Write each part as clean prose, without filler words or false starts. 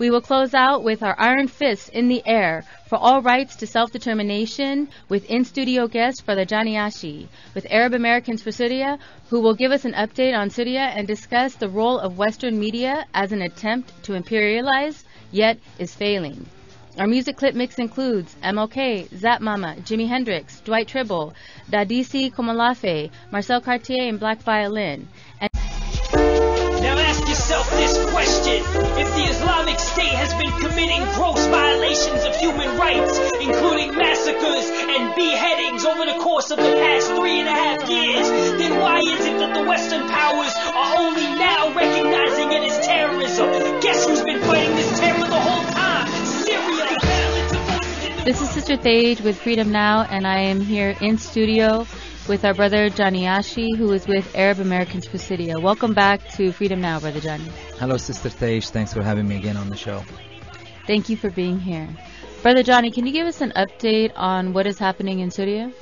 We will close out with our iron fists in the air for all rights to self-determination with in-studio guest Brother Johnny Achi with Arab Americans for Syria, who will give us an update on Syria and discuss the role of Western media as an attempt to imperialize, yet is failing. Our music clip mix includes MLK, Zap Mama, Jimi Hendrix, Dwight Tribble, Dadisi Komalafe, Marcel Cartier, and Black Violin. Now ask yourself this question. If the Islamic State has been committing gross violations of human rights, including massacres and beheadings over the course of the past 3.5 years, then why is it that the Western powers are only now recognizing it as terrorism? Guess who's been fighting this terror the whole time? Syria. This is Sister Thage with Freedom Now, and I am here in studio with our brother Johnny Achi, who is with Arab Americans for Syria. Welcome back to Freedom Now, Brother Johnny. Hello, Sister Thage. Thanks for having me again on the show. Thank you for being here. Brother Johnny, can you give us an update on what is happening in Syria?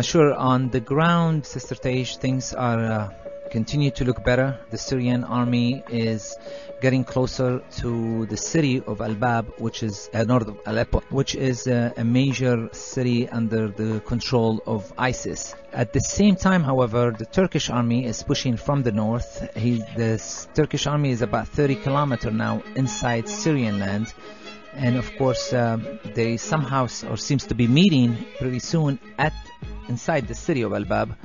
Sure. On the ground, Sister Thage, things are continue to look better. The Syrian army is getting closer to the city of Al-Bab, which is north of Aleppo, which is a major city under the control of ISIS. At the same time, however, the Turkish army is pushing from the north. The Turkish army is about 30 kilometers now inside Syrian land. And of course, they somehow, or seems to be meeting pretty soon inside the city of Al-Bab.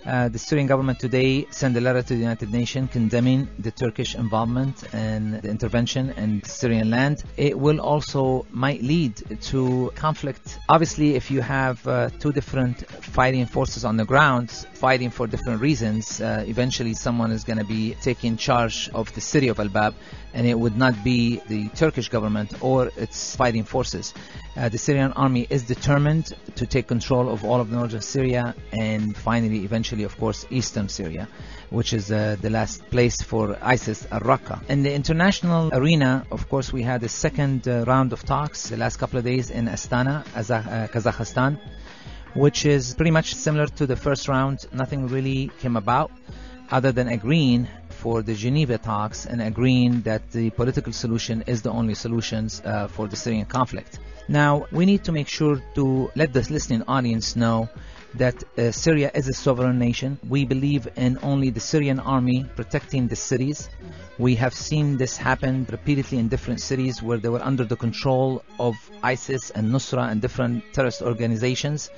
The Syrian government today sent a letter to the United Nations condemning the Turkish involvement and the intervention in Syrian land. It will also might lead to conflict. Obviously, if you have two different fighting forces on the ground fighting for different reasons, eventually someone is going to be taking charge of the city of Al-Bab, and it would not be the Turkish government or its fighting forces. The Syrian army is determined to take control of all of northern Syria and finally, eventually, of course, eastern Syria, which is the last place for ISIS, Al-Raqqa. In the international arena, of course, we had a second round of talks the last couple of days in Astana, Kazakhstan, which is pretty much similar to the first round. Nothing really came about other than agreeing for the Geneva talks and agreeing that the political solution is the only solutions for the Syrian conflict. Now, we need to make sure to let the listening audience know that Syria is a sovereign nation. We believe in only the Syrian army protecting the cities. We have seen this happen repeatedly in different cities where they were under the control of ISIS and Nusra and different terrorist organizations,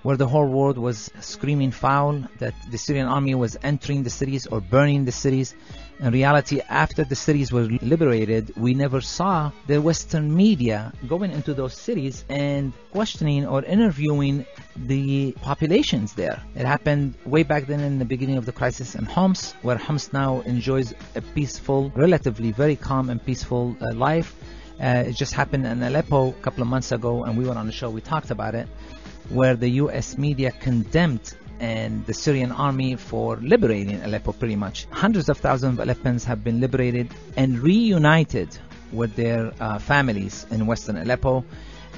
where the whole world was screaming foul that the Syrian army was entering the cities or burning the cities. In reality, after the cities were liberated, we never saw the Western media going into those cities and questioning or interviewing the populations there. It happened way back then in the beginning of the crisis in Homs, where Homs now enjoys a peaceful, relatively very calm and peaceful life. It just happened in Aleppo a couple of months ago, and we were on the show, we talked about it, where the U.S. media condemned and the Syrian army for liberating Aleppo pretty much. Hundreds of thousands of Aleppans have been liberated and reunited with their families in western Aleppo.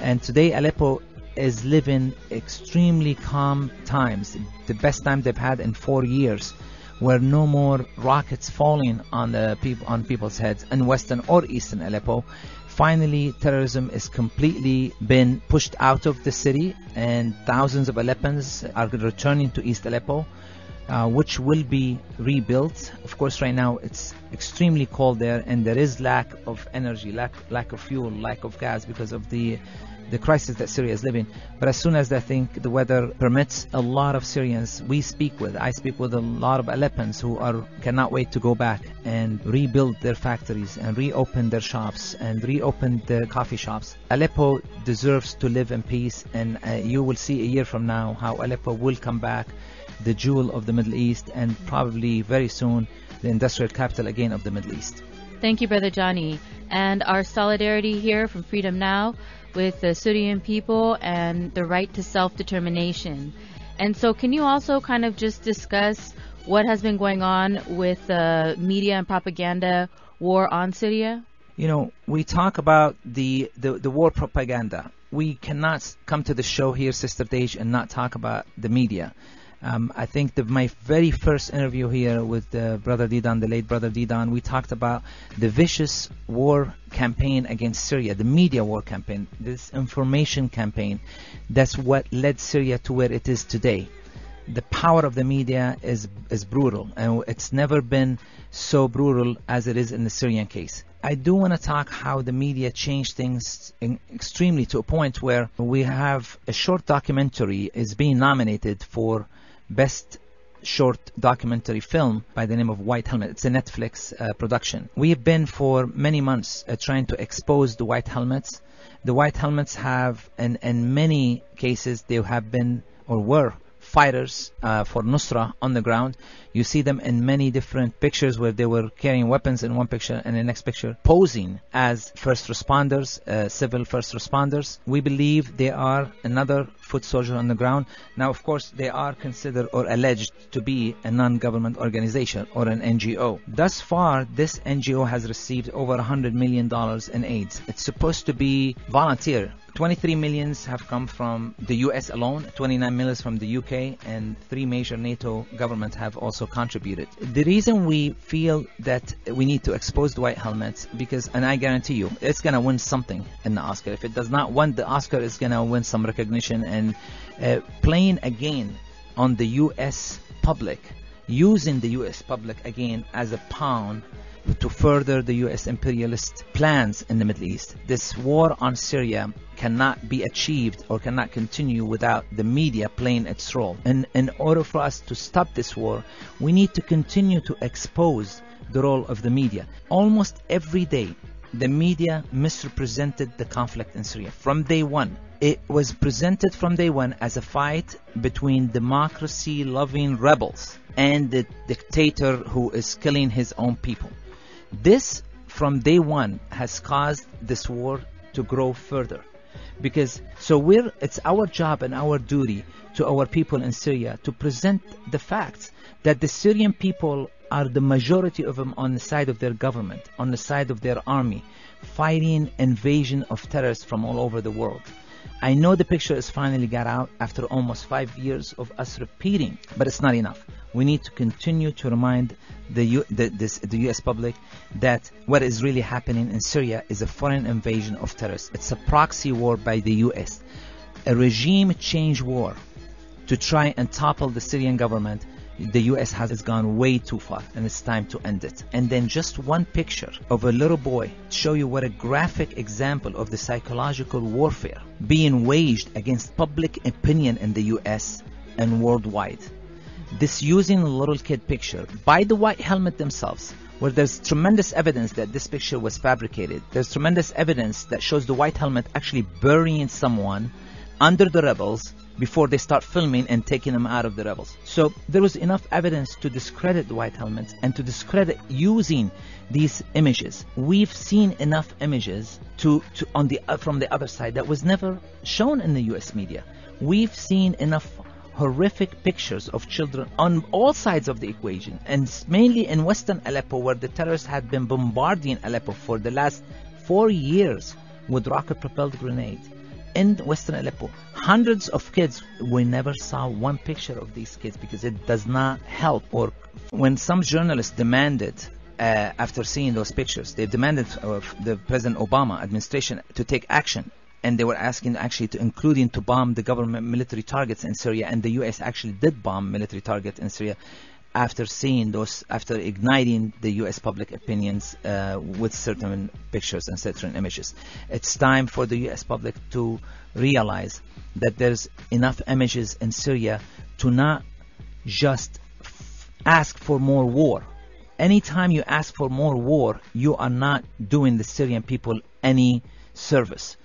And today Aleppo is living extremely calm times, the best time they've had in 4 years, where no more rockets falling on people's heads in western or eastern Aleppo. Finally, terrorism is completely been pushed out of the city, and thousands of Aleppans are returning to East Aleppo, which will be rebuilt. Of course, right now it's extremely cold there, and there is lack of energy, lack of fuel, lack of gas because of the crisis that Syria is living. But as soon as I think the weather permits, a lot of Syrians I speak with a lot of Aleppans who cannot wait to go back and rebuild their factories and reopen their shops and reopen their coffee shops. Aleppo deserves to live in peace, and you will see a year from now how Aleppo will come back, the jewel of the Middle East, and probably very soon the industrial capital again of the Middle East. Thank you, Brother Johnny. And our solidarity here from Freedom Now with the Syrian people and the right to self-determination. And so can you also kind of just discuss what has been going on with the media and propaganda war on Syria? You know, we talk about the war propaganda. We cannot come to the show here, Sister Thage, and not talk about the media. I think my very first interview here with Brother Didan, the late Brother Didan, we talked about the vicious war campaign against Syria, the media war campaign, this information campaign. That's what led Syria to where it is today. The power of the media is brutal, and it's never been so brutal as it is in the Syrian case. I do want to talk how the media changed things extremely, to a point where we have a short documentary is being nominated for Best Short Documentary Film by the name of White Helmet. It's a Netflix production. We have been for many months trying to expose the White Helmets. The White Helmets have, in many cases, they have been or were fighters for Nusra on the ground. You see them in many different pictures where they were carrying weapons in one picture, and the next picture posing as first responders, civil first responders. We believe they are another foot soldier on the ground. Now, of course, they are considered or alleged to be a non-government organization or an NGO. Thus far, this NGO has received over $100 million in aid. It's supposed to be volunteer. 23 millions have come from the US alone, 29 millions from the UK, and 3 major NATO governments have also contributed. The reason we feel that we need to expose the White Helmets, because, and I guarantee you, it's going to win something in the Oscar. If it does not win the Oscar, it's going to win some recognition. And playing again on the US public, using the US public again as a pawn to further the US imperialist plans in the Middle East. This war on Syria cannot be achieved or cannot continue without the media playing its role. And in order for us to stop this war, we need to continue to expose the role of the media. Almost every day, the media misrepresented the conflict in Syria. From day one, it was presented from day one as a fight between democracy-loving rebels and the dictator who is killing his own people. This, from day one, has caused this war to grow further. Because it's our job and our duty to our people in Syria to present the facts that the Syrian people are the majority of them on the side of their government, on the side of their army, fighting invasion of terrorists from all over the world. I know the picture is finally got out after almost 5 years of us repeating, but it's not enough. We need to continue to remind the U.S. public that what is really happening in Syria is a foreign invasion of terrorists. It's a proxy war by the U.S., a regime change war to try and topple the Syrian government. The U.S. has gone way too far, and it's time to end it. And then just one picture of a little boy to show you what a graphic example of the psychological warfare being waged against public opinion in the U.S. and worldwide. This using a little kid picture by the White Helmet themselves, where there's tremendous evidence that this picture was fabricated. There's tremendous evidence that shows the White Helmet actually burying someone under the rebels before they start filming and taking them out of the rebels. So there was enough evidence to discredit the White Helmets and to discredit using these images. We've seen enough images from the other side that was never shown in the US media. We've seen enough horrific pictures of children on all sides of the equation, and mainly in western Aleppo, where the terrorists had been bombarding Aleppo for the last 4 years with rocket-propelled grenades. In western Aleppo, hundreds of kids, we never saw one picture of these kids because it does not help. Or when some journalists demanded, after seeing those pictures, they demanded of the President Obama administration to take action. And they were asking actually to bomb the government military targets in Syria. And the U.S. actually did bomb military targets in Syria after igniting the U.S. public opinions with certain pictures and certain images. It's time for the U.S. public to realize that there's enough images in Syria to not just ask for more war. Anytime you ask for more war, you are not doing the Syrian people any service.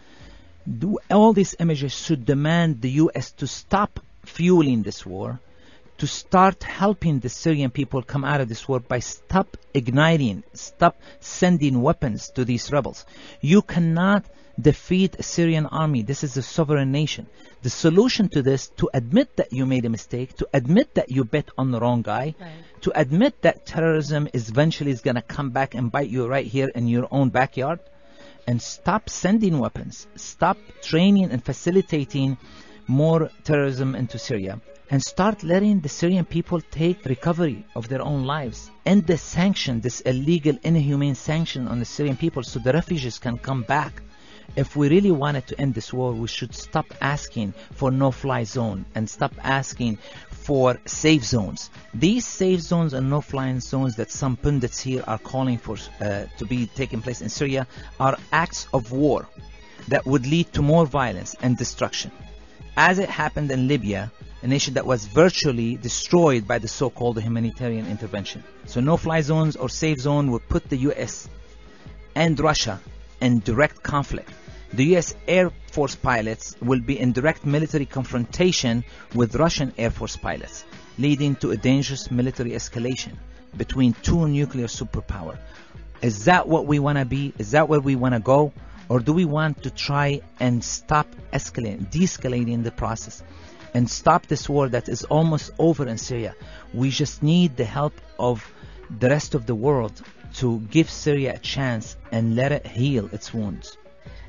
All these images should demand the U.S. to stop fueling this war, to start helping the Syrian people come out of this war by stop sending weapons to these rebels. You cannot defeat a Syrian army. This is a sovereign nation. The solution to this, to admit that you made a mistake, to admit that you bet on the wrong guy, right, to admit that terrorism eventually is going to come back and bite you right here in your own backyard, and stop sending weapons, stop training and facilitating more terrorism into Syria. and start letting the Syrian people take recovery of their own lives. End the sanction, this illegal, inhumane sanction on the Syrian people so the refugees can come back. If we really wanted to end this war, we should stop asking for no-fly zone and stop asking for safe zones. These safe zones and no-fly zones that some pundits here are calling for to be taking place in Syria are acts of war that would lead to more violence and destruction. As it happened in Libya, a nation that was virtually destroyed by the so-called humanitarian intervention. So no-fly zones or safe zone would put the US and Russia in direct conflict. The US Air Force pilots will be in direct military confrontation with Russian Air Force pilots, leading to a dangerous military escalation between two nuclear superpowers. Is that what we want to be? Is that where we want to go? Or do we want to try and stop escalating, de-escalating the process and stop this war that is almost over in Syria? We just need the help of the rest of the world to give Syria a chance and let it heal its wounds.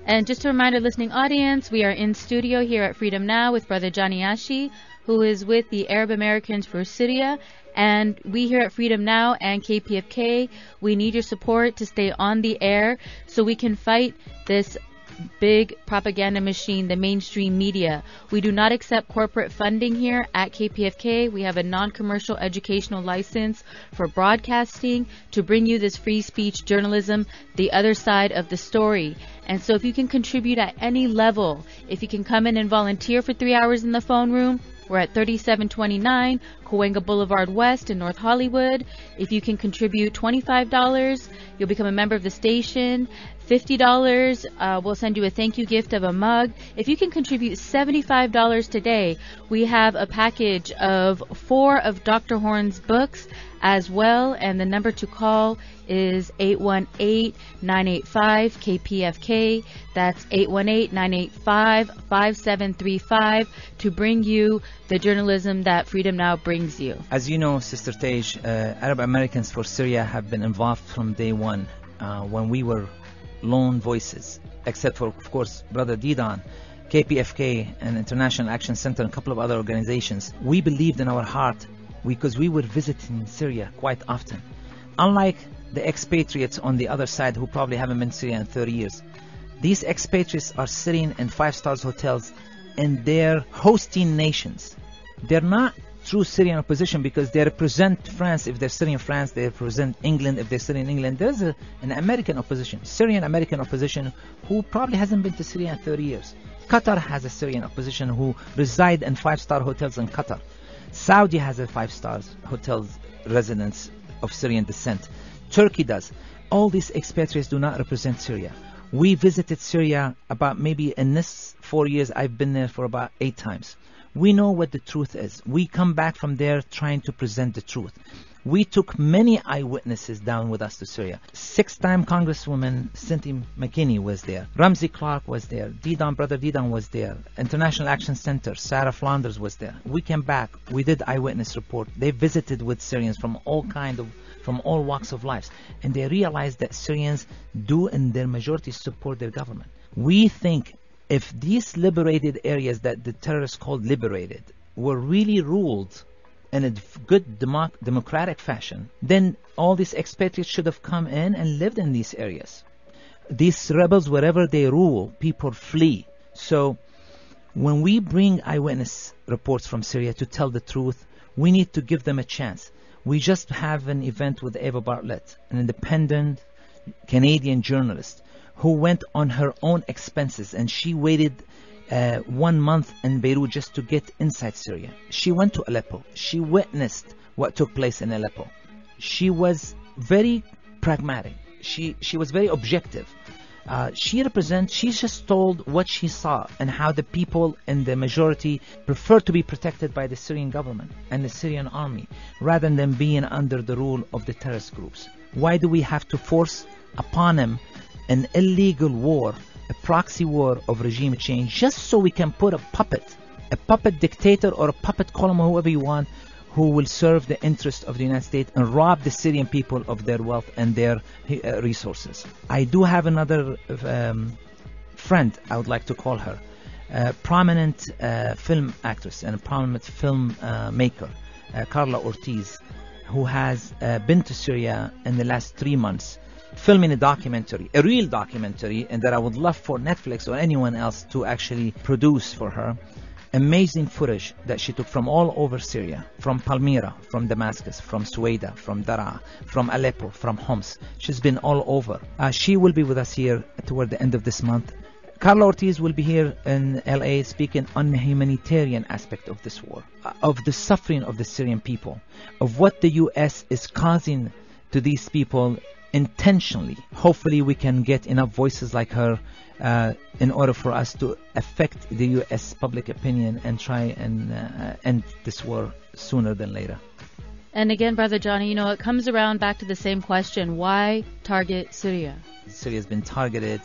And just a reminder, listening audience, we are in studio here at Freedom Now with Brother Johnny Achi, who is with the Arab Americans for Syria. And we here at Freedom Now and KPFK, we need your support to stay on the air so we can fight this big propaganda machine, the mainstream media. We do not accept corporate funding here at KPFK. We have a non-commercial educational license for broadcasting to bring you this free speech journalism, the other side of the story. And so if you can contribute at any level, if you can come in and volunteer for 3 hours in the phone room, we're at 3729 Cahuenga Boulevard West in North Hollywood. If you can contribute $25, you'll become a member of the station. $50, we'll send you a thank you gift of a mug. If you can contribute $75 today, we have a package of 4 of Dr. Horn's books as well, and the number to call is 818-985-KPFK. That's 818-985-5735 to bring you the journalism that Freedom Now brings you. As you know, Sister Tej, Arab Americans for Syria have been involved from day one when we were lone voices, except for, of course, Brother Didan, KPFK, and International Action Center, and a couple of other organizations. We believed in our heart because we were visiting Syria quite often. Unlike the expatriates on the other side who probably haven't been to Syria in 30 years, these expatriates are sitting in 5-star hotels and they're hosting nations. They're not true Syrian opposition because they represent France. If they're sitting in France, they represent England. If they're sitting in England, there's an American opposition, Syrian American opposition, who probably hasn't been to Syria in 30 years. Qatar has a Syrian opposition who reside in 5-star hotels in Qatar. Saudi has a 5-star hotels residents of Syrian descent. Turkey does. All these expatriates do not represent Syria. We visited Syria about maybe in this 4 years, I've been there for about 8 times. We know what the truth is. We come back from there trying to present the truth. We took many eyewitnesses down with us to Syria. 6-time Congresswoman Cynthia McKinney was there. Ramsey Clark was there. Brother Didan was there. International Action Center, Sarah Flanders was there. We came back. We did eyewitness report. They visited with Syrians from all walks of life. And they realized that Syrians do in their majority support their government. We think if these liberated areas that the terrorists called liberated were really ruled in a good democratic fashion, then all these expatriates should have come in and lived in these areas. These rebels, wherever they rule, people flee. So when we bring eyewitness reports from Syria to tell the truth, we need to give them a chance. We just have an event with Eva Bartlett, an independent Canadian journalist who went on her own expenses, and she waited 1 month in Beirut just to get inside Syria. She went to Aleppo. She witnessed what took place in Aleppo. She was very pragmatic. She was very objective. She just told what she saw and how the people in the majority prefer to be protected by the Syrian government and the Syrian army rather than being under the rule of the terrorist groups. Why do we have to force upon them an illegal war, a proxy war of regime change, just so we can put a puppet dictator or a puppet column, whoever you want, who will serve the interest of the United States and rob the Syrian people of their wealth and their resources. I do have another friend, I would like to call her, prominent film actress and a prominent film maker, Carla Ortiz, who has been to Syria in the last 3 months, filming a documentary, a real documentary, and that I would love for Netflix or anyone else to actually produce for her. Amazing footage that she took from all over Syria, from Palmyra, from Damascus, from Suwaida, from Daraa, from Aleppo, from Homs. She's been all over. She will be with us here toward the end of this month. Carla Ortiz will be here in LA speaking on the humanitarian aspect of this war, of the suffering of the Syrian people, of what the U.S. is causing to these people intentionally. Hopefully we can get enough voices like her in order for us to affect the U.S. public opinion and try and end this war sooner than later. And again, Brother Johnny, it comes around back to the same question. Why target Syria? Syria has been targeted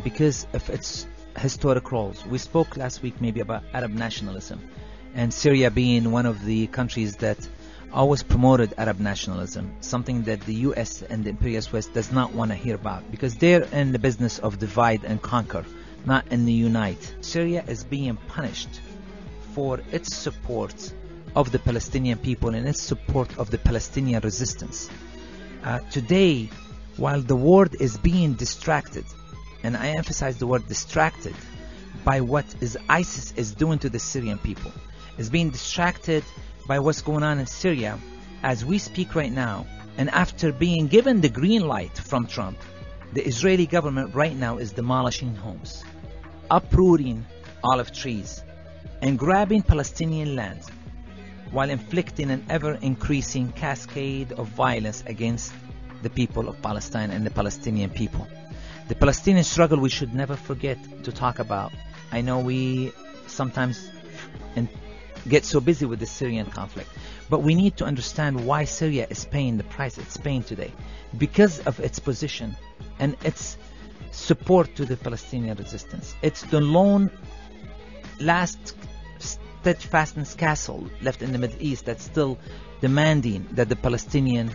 because of its historic roles. We spoke last week maybe about Arab nationalism, and Syria being one of the countries that always promoted Arab nationalism, something that the U.S. and the imperialist West does not want to hear about, because they're in the business of divide and conquer, not in the unite. Syria is being punished for its support of the Palestinian people and its support of the Palestinian resistance. Today, while the world is being distracted, and I emphasize the word distracted, by what ISIS is doing to the Syrian people, is being distracted by what's going on in Syria as we speak right now. And after being given the green light from Trump, the Israeli government right now is demolishing homes, uprooting olive trees, and grabbing Palestinian land, while inflicting an ever-increasing cascade of violence against the people of Palestine and the Palestinian people. The Palestinian struggle we should never forget to talk about. I know we sometimes get so busy with the Syrian conflict, but we need to understand why Syria is paying the price it's paying today, because of its position and its support to the Palestinian resistance. It's the lone last steadfastness castle left in the Middle East that's still demanding that the Palestinians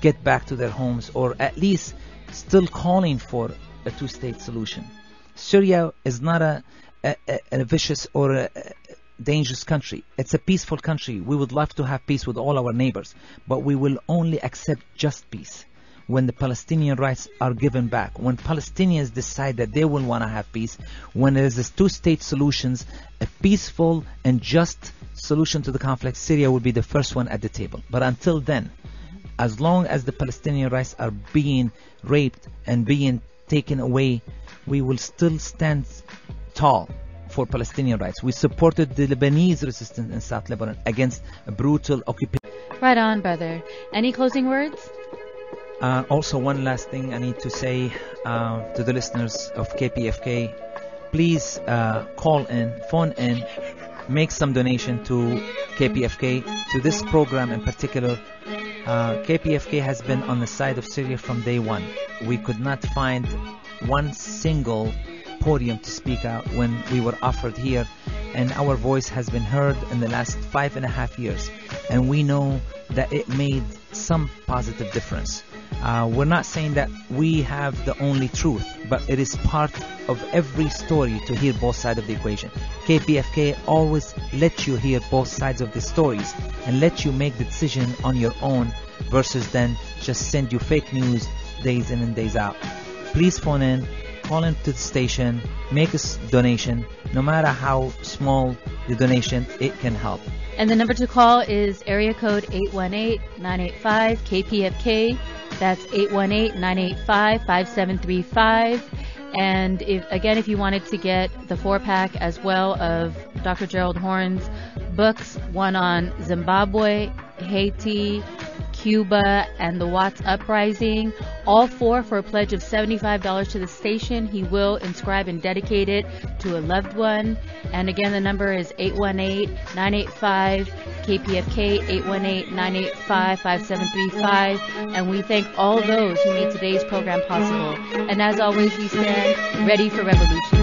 get back to their homes, or at least still calling for a two-state solution. Syria is not a vicious or a dangerous country. It's a peaceful country. We would love to have peace with all our neighbors, but we will only accept just peace when the Palestinian rights are given back, when Palestinians decide that they will want to have peace, when there is a two-state solutions, a peaceful and just solution to the conflict. Syria will be the first one at the table. But until then, as long as the Palestinian rights are being raped and being taken away, we will still stand tall for Palestinian rights. We supported the Lebanese resistance in South Lebanon against a brutal occupation. Right on, brother. Any closing words? Also, one last thing I need to say to the listeners of KPFK. Please call in, phone in, make some donation to KPFK, to this program in particular. KPFK has been on the side of Syria from day one. We could not find one single podium to speak out when we were offered here, and our voice has been heard in the last 5.5 years, and we know that it made some positive difference. We're not saying that we have the only truth, but it is part of every story to hear both sides of the equation. KPFK always lets you hear both sides of the stories and let you make the decision on your own, versus then just send you fake news days in and days out. Please phone in, call into the station, make a donation. No matter how small the donation, it can help. And the number to call is area code 818-985-KPFK. That's 818-985-5735. And if you wanted to get the 4-pack as well of Dr. Gerald Horn's books, one on Zimbabwe, Haiti, Cuba, and the Watts Uprising, all four for a pledge of $75 to the station. He will inscribe and dedicate it to a loved one. And again, the number is 818-985-KPFK, 818-985-5735. And we thank all those who made today's program possible. And as always, we stand ready for revolution.